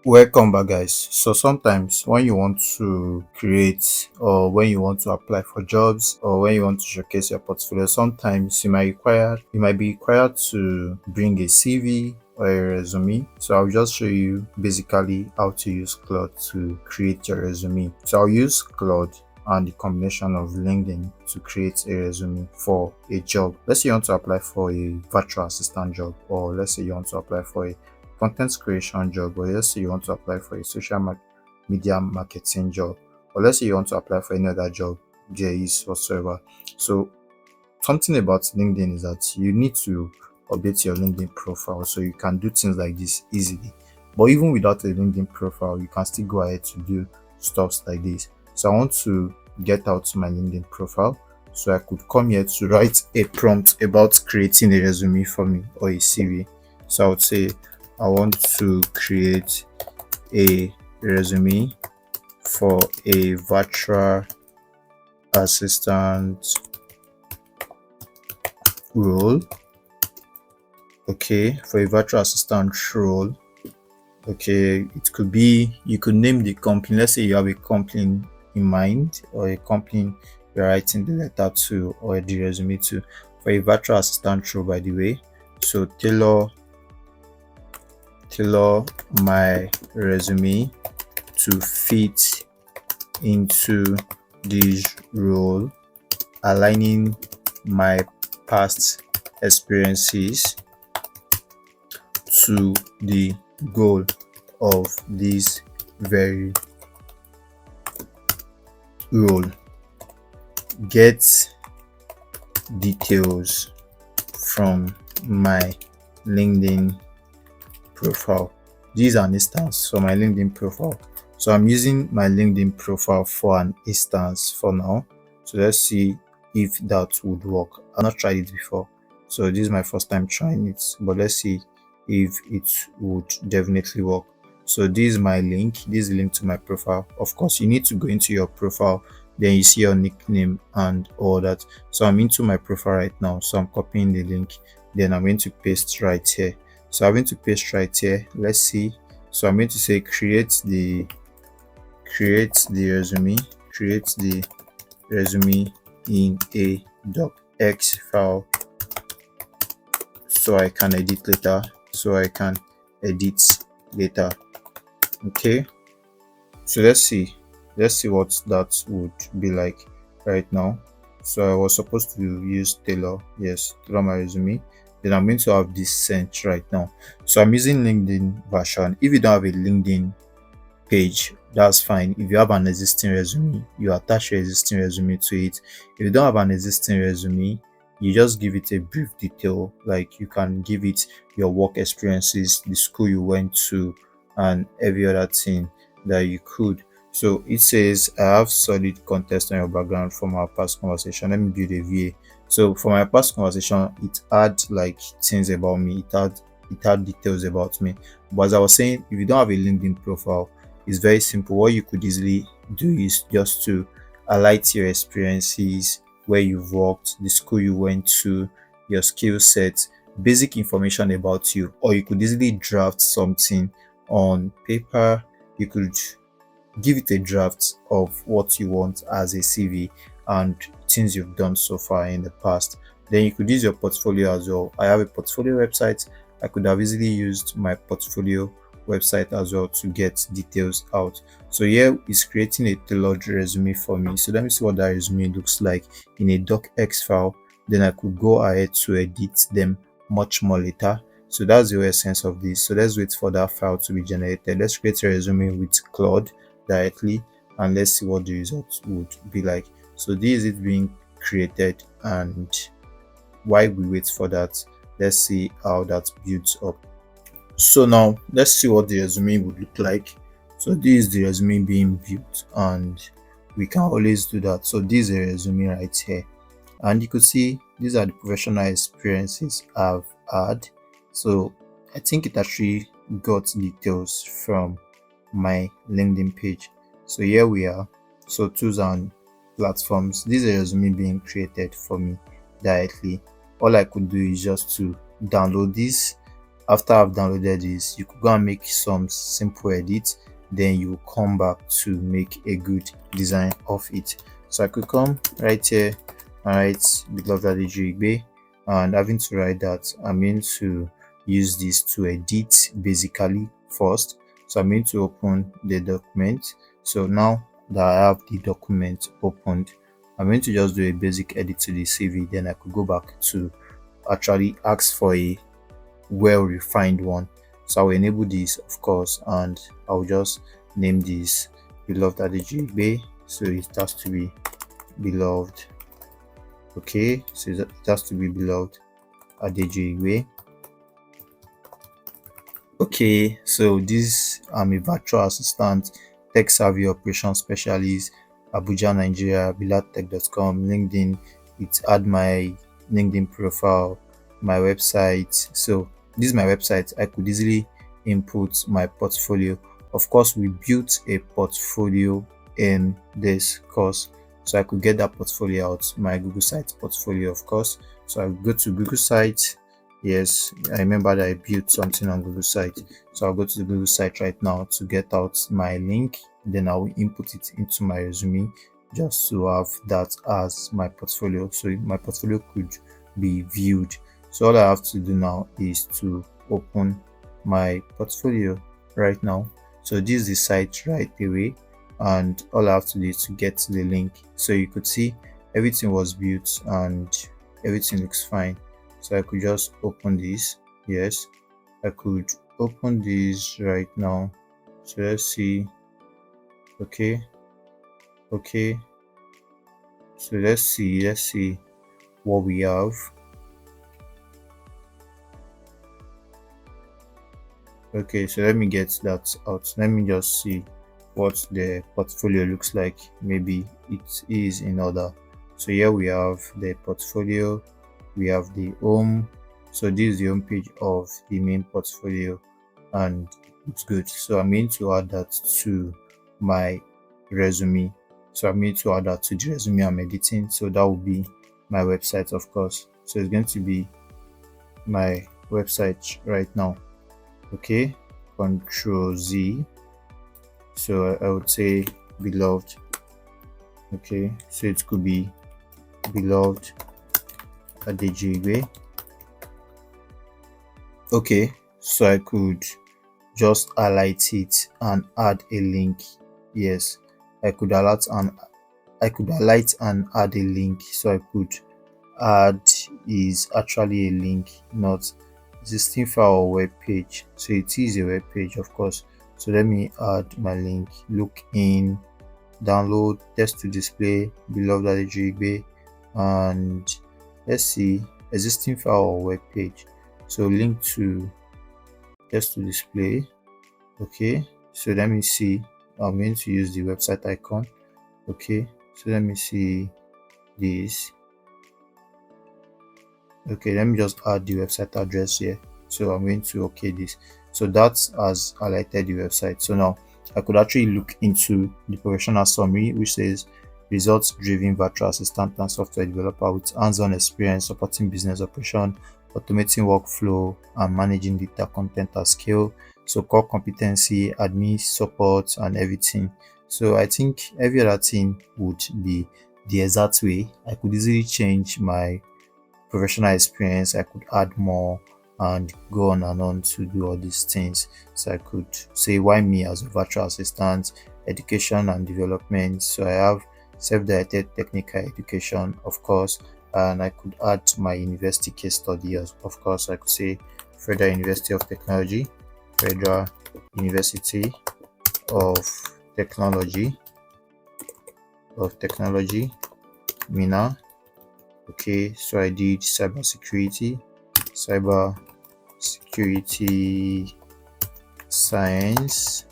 Welcome back, guys. So sometimes when you want to create or when you want to apply for jobs or when you want to showcase your portfolio, sometimes you might be required to bring a CV or a resume. So I'll just show you basically how to use Claude to create your resume. So I'll use Claude and the combination of LinkedIn to create a resume for a job. Let's say you want to apply for a virtual assistant job, or let's say you want to apply for a content creation job, or let's say you want to apply for a media marketing job, or let's say you want to apply for any other job there is whatsoever. So something about LinkedIn is that you need to update your LinkedIn profile so you can do things like this easily. But even without a LinkedIn profile, you can still go ahead to do stuffs like this. So I want to get out my LinkedIn profile so I could come here to write a prompt about creating a resume for me or a CV. So I would say I want to create a resume for a virtual assistant role. Okay, for a virtual assistant role. Okay, it could be, you could name the company. Let's say you have a company in mind or a company you're writing the letter to or the resume to for a virtual assistant role, by the way. So tailor my resume to fit into this role, aligning my past experiences to the goal of this very role. Get details from my LinkedIn profile. This is an instance for my LinkedIn profile. So I'm using my LinkedIn profile for an instance for now. So let's see if that would work. I've not tried it before. So this is my first time trying it, but let's see if it would definitely work. So this is my link. This is the link to my profile. Of course, you need to go into your profile, then you see your nickname and all that. So I'm into my profile right now. So I'm copying the link. Then I'm going to paste right here. So I'm going to paste right here. Let's see. So I'm going to say create the resume, create the resume in a docx file so I can edit later. Okay, so let's see what that would be like right now. So I was supposed to use tailor my resume. Then I'm going to have this sent right now. So I'm using LinkedIn version. If you don't have a LinkedIn page, that's fine. If you have an existing resume, you attach your existing resume to it. If you don't have an existing resume, you just give it a brief detail, like you can give it your work experiences, the school you went to, and every other thing that you could. So it says, I have solid context on your background from our past conversation. Let me build a VA. So for my past conversation, it had like things about me, it had details about me. But as I was saying, if you don't have a LinkedIn profile, it's very simple. What you could easily do is just to highlight your experiences, where you've worked, the school you went to, your skill set, basic information about you, or you could easily draft something on paper. You could give it a draft of what you want as a CV and things you've done so far in the past. Then you could use your portfolio as well. I have a portfolio website. I could have easily used my portfolio website as well to get details out. So here is creating a tailored resume for me. So let me see what that resume looks like in a docx file. Then I could go ahead to edit them much more later. So that's the essence of this. So let's wait for that file to be generated. Let's create a resume with Claude directly, and let's see what the results would be like. So this is it being created, and while we wait for that, let's see how that builds up. So now let's see what the resume would look like. So this is the resume being built, and we can always do that. So this is a resume right here, and you could see these are the professional experiences I've had. So I think it actually got details from my LinkedIn page. So here we are. So tools and platforms. This is a resume being created for me directly. All I could do is just to download this After I've downloaded this, you could go and make some simple edits, then you come back to make a good design of it. So I could come right here and write beloved Adejigbe, and having to write that I'm going to use this to edit basically first. So I'm going to open the document. So now that I have the document opened, I'm going to just do a basic edit to the CV. Then I could go back to actually ask for a well refined one. So I'll enable this, of course, and I'll just name this beloved Adejigbe. So it has to be beloved. Okay, so it has to be beloved Adejigbe. Okay, so this I'm a virtual assistant, tech savvy operations specialist, Abuja, Nigeria, bilatech.com, LinkedIn. It add my LinkedIn profile, my website. So this is my website. I could easily input my portfolio. Of course, we built a portfolio in this course, so I could get that portfolio out, my Google Sites portfolio, of course. So I go to Google Sites. Yes, I remember that I built something on Google site. So I'll go to the Google site right now to get out my link. Then I'll input it into my resume just to have that as my portfolio. So my portfolio could be viewed. So all I have to do now is to open my portfolio right now. So this is the site right away. And all I have to do is to get to the link. So you could see everything was built and everything looks fine. So I could just open this. Yes, I could open this right now. So let's see. Okay, okay. So let's see what we have. Okay, so let me get that out. Let me just see what the portfolio looks like. Maybe it is in order. So here we have the portfolio, we have the home. So this is the home page of the main portfolio, and it's good. So I'm going to add that to my resume. So I'm going to add that to the resume I'm editing. So that will be my website, of course. So it's going to be my website right now. Okay, Control Z. So I would say beloved. Okay, so it could be beloved Adejigbe. Okay, so I could just highlight it and add a link. Yes, I could highlight and add a link. So I could add is actually a link, not existing file or web page. So it is a web page, of course. So let me add my link. Look in, download, test to display, beloved Adejigbe, and let's see existing file or web page. So link to test to display. Okay, so let me see. I'm going to use the website icon. Okay, so let me see this. Okay, let me just add the website address here. So I'm going to okay this. So that's as highlighted the website. So now I could actually look into the professional summary, which says results driven virtual assistant and software developer with hands-on experience supporting business operation, automating workflow, and managing data content at scale. So core competency, admin support, and everything. So I think every other thing would be the exact way. I could easily change my professional experience. I could add more and go on and on to do all these things. So I could say why me as a virtual assistant, education and development. So I have self-directed technical education, of course, and I could add my university case study of course. I could say Federal University of Technology, Federal University of Technology Mina. Okay, so I did cybersecurity science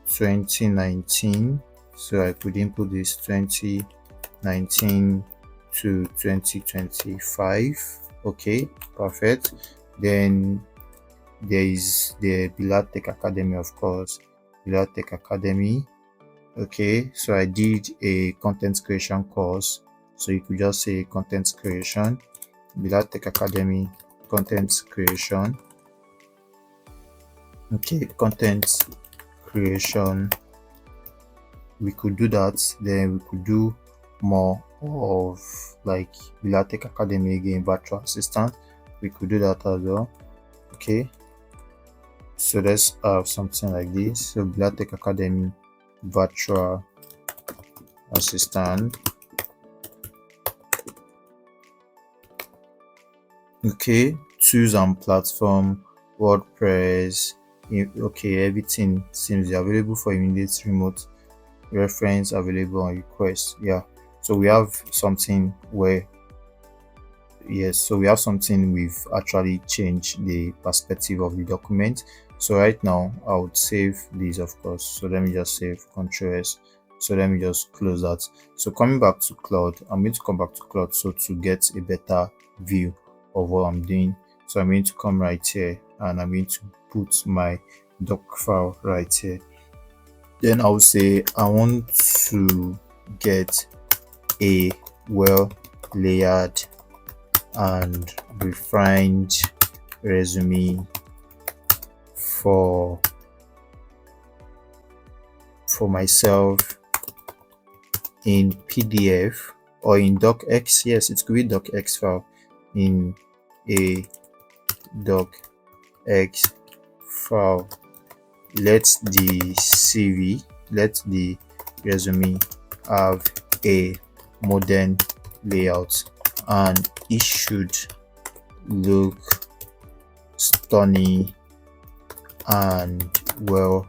2019. So I could input this 2019 to 2025. Okay, perfect. Then there is the Bilatech Academy, of course. Bilatech Academy. Okay, so I did a content creation course. So you could just say content creation, Bilatech Academy, content creation. Okay, content creation, we could do that. Then we could do more of like Bilatech Academy again, virtual assistant. We could do that as well. Okay, so let's have something like this. So Bilatech Academy virtual assistant. Okay, tools and platform, WordPress. Okay, everything seems available for immediate remote reference, available on request. Yeah, so we have something where, yes, so we have something we've actually changed the perspective of the document. So right now I would save this, of course. So let me just save Ctrl S. So let me just close that. So coming back to Cloud, I'm going to come back to Cloud so to get a better view of what I'm doing. So I'm going to come right here and I'm going to put my doc file right here. Then I'll say I want to get a well layered and refined resume for myself in PDF or in DOCX. Yes, it could be DOCX file, in a DOCX file. Let the CV, let the resume have a modern layout and it should look stunning and well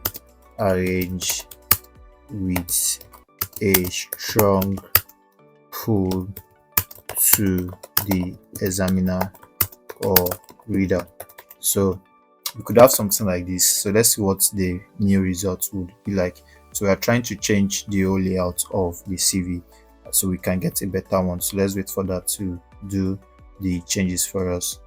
arranged with a strong pull to the examiner or reader. So we could have something like this. So let's see what the new results would be like. So we are trying to change the whole layout of the CV so we can get a better one. So let's wait for that to do the changes for us.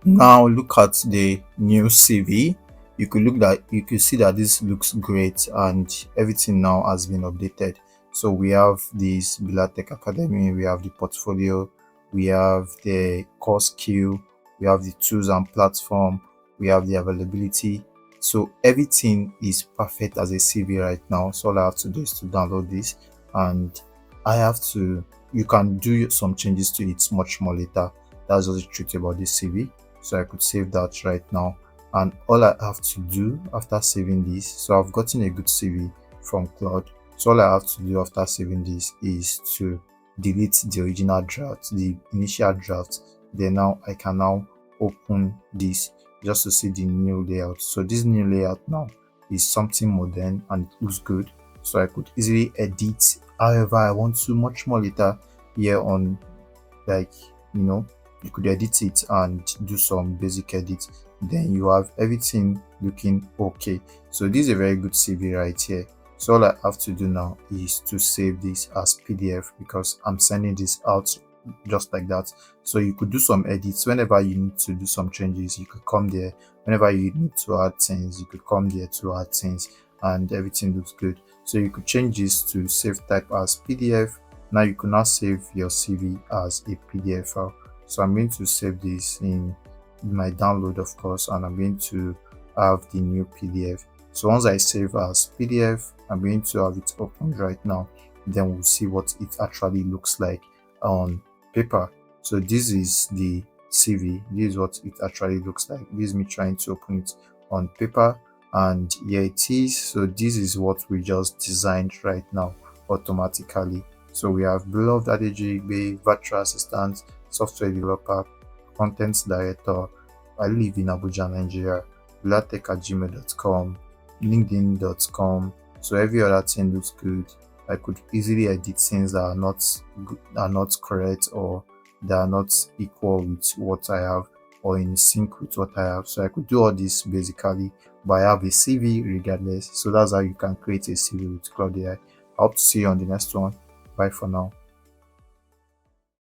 Now look at the new CV. You could see that this looks great and everything now has been updated. So we have this Bilatech Academy, we have the portfolio, we have the course queue, we have the tools and platform, we have the availability. So everything is perfect as a CV right now. So all I have to do is to download this, and I have to, you can do some changes to it much more later. That's just the truth about this CV. So I could save that right now, and all I have to do after saving this, so I've gotten a good CV from Claude. So all I have to do after saving this is to delete the original draft, the initial draft. Then now I can now open this just to see the new layout. So this new layout now is something modern and it looks good. So I could easily edit however I want to much more later here on, like, you know, you could edit it and do some basic edits. Then you have everything looking okay. So this is a very good CV right here. So all I have to do now is to save this as PDF because I'm sending this out just like that. So you could do some edits whenever you need to do some changes. You could come there whenever you need to add things. You could come there to add things, and everything looks good. So you could change this to save type as PDF. Now you can now save your CV as a PDF file. So I'm going to save this in my download, of course, and I'm going to have the new PDF. So once I save as PDF, I'm going to have it open right now. Then we'll see what it actually looks like on paper. So this is the CV. This is what it actually looks like. This is me trying to open it on paper, and here it is. So this is what we just designed right now automatically. So we have beloved Adejigbe, virtual assistant, software developer, content director. I live in Abuja, Nigeria. Bilatech@gmail.com, LinkedIn.com. So every other thing looks good. I could easily edit things that are not good, are not correct, or that are not equal with what I have or in sync with what I have. So I could do all this basically, but I have a CV regardless. So that's how you can create a CV with Claude AI. I hope to see you on the next one. Bye for now.